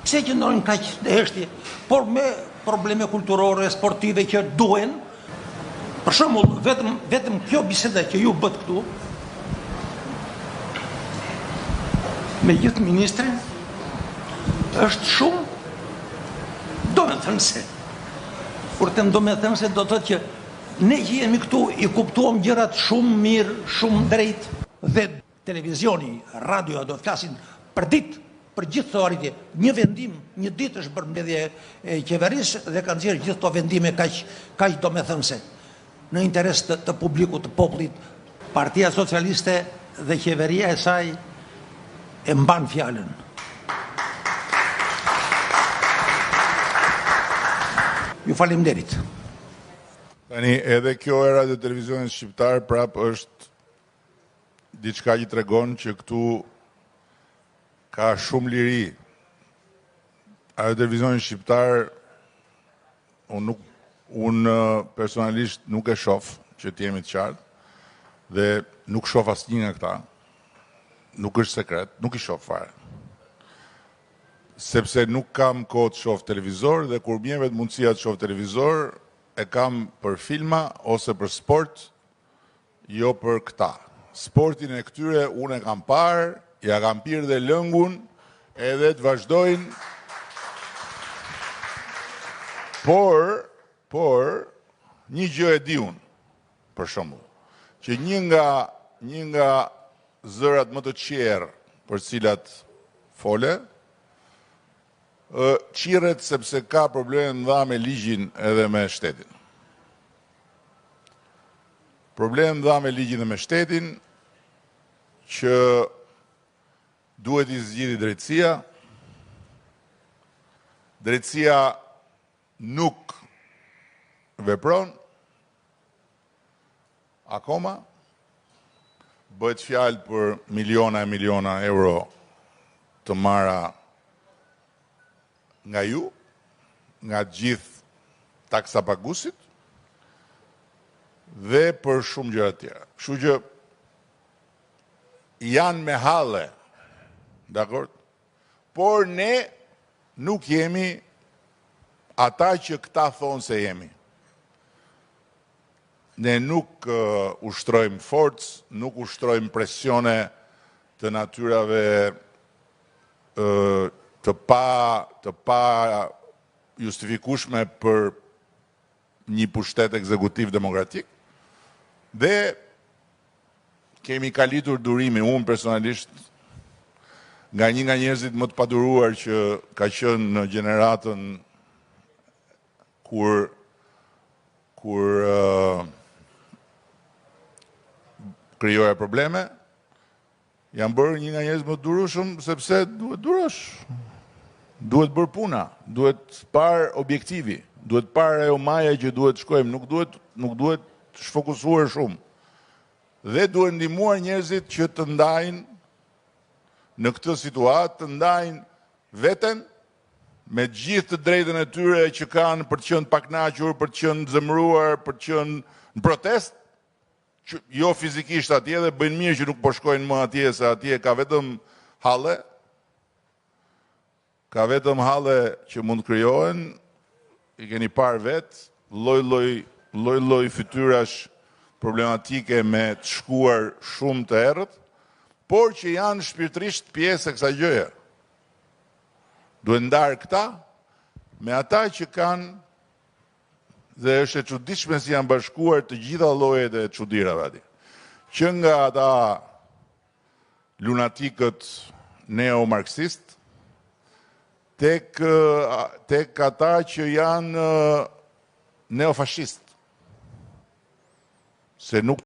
Speaker 3: qëndrojnë kaq në heshtje, por me probleme kulturore, sportive që duhen? Për shembull, vetëm kjo biseda që ju bët këtu me gjithë ministrin është shumë, do me thënë se, kur të do me thënë se do të thotë që ne që jemi këtu i kuptuam gjërat shumë mirë, shumë drejt, dhe televizioni, radio do të flasin për ditë, për gjithë të arritje. Një vendim, një ditë është bërë mbledhje e qeverisë dhe kanë nxjerrë gjithë to vendime kaq do me thënë se. Në interes të publikut, të popullit, Partia Socialiste dhe qeveria e saj e mban fjalën. Ju faleminderit.
Speaker 1: Tani, edhe kjo era dhe televizionit shqiptar prap është diçka që tregon që këtu ka shumë liri. Ajo televizionit shqiptar unë personalisht nuk e shoh, që t'jemi të qartë, dhe nuk shoh asnjë nga këta. nuk është sekret, nuk i shoh fare. Sepse nuk kam kohë të shoh televizor dhe kur më jepet mundësia të shoh televizor, e kam për filma ose për sport, jo për këta. Sportin e këtyre unë e kam parë, ja kam pirë dhe lëngun, edhe të vazhdojnë. Por, një gjë e di unë, për shembull, që një nga zërat më të qerë për cilat fole, qirret sepse ka probleme mëdha me ligjin edhe me shtetin. Probleme mëdha me ligjin dhe me shtetin, që duhet i zgjidhë drejtësia. Drejtësia nuk vepron akoma. Bëhet fjalë për miliona e miliona euro të marra nga ju, nga gjithë taksapaguesit dhe për shumë gjëra tjera. Kështu që janë me halle, dakor? Por ne nuk jemi ata që këta thonë se jemi. Ne nuk ushtrojmë forcë, nuk ushtrojmë presione të natyrave të pa justifikueshme për një pushtet ekzekutiv demokratik. Dhe kemi kalitur durimi, unë personalisht, nga një nga njerëzit më të paduruar që ka qenë në gjeneratën kur krijoja probleme, jam bërë një nga njerëz më të durueshëm sepse duhet durosh. Duhet bërë puna, duhet parë objektivi, duhet parë ajo maja që duhet shkojmë, nuk duhet shfokusuar shumë. Dhe duhet ndihmuar njerëzit që të ndajnë në këtë situatë, të ndajnë veten me gjithë të drejtën e tyre që kanë për të qenë pa kënaqur, për të qenë zemëruar, për të qenë në protestë, jo fizikisht atje, dhe bëjnë mirë që nuk po shkojnë më atje, se atje ka vetëm halle. Ka vetëm halle që mund krijohen, i keni parë vetë, lloj fytyrash problematike me të shkuar shumë të errët, por që janë shpirtërisht pjesë e kësaj gjëje. Duhet ndarë këta me ata që kanë, dhe është e çuditshme si janë bashkuar të gjitha llojet e çudirave atje. Që nga ata lunatikët neo-marksist, tek ata që janë neofashist. Se nuk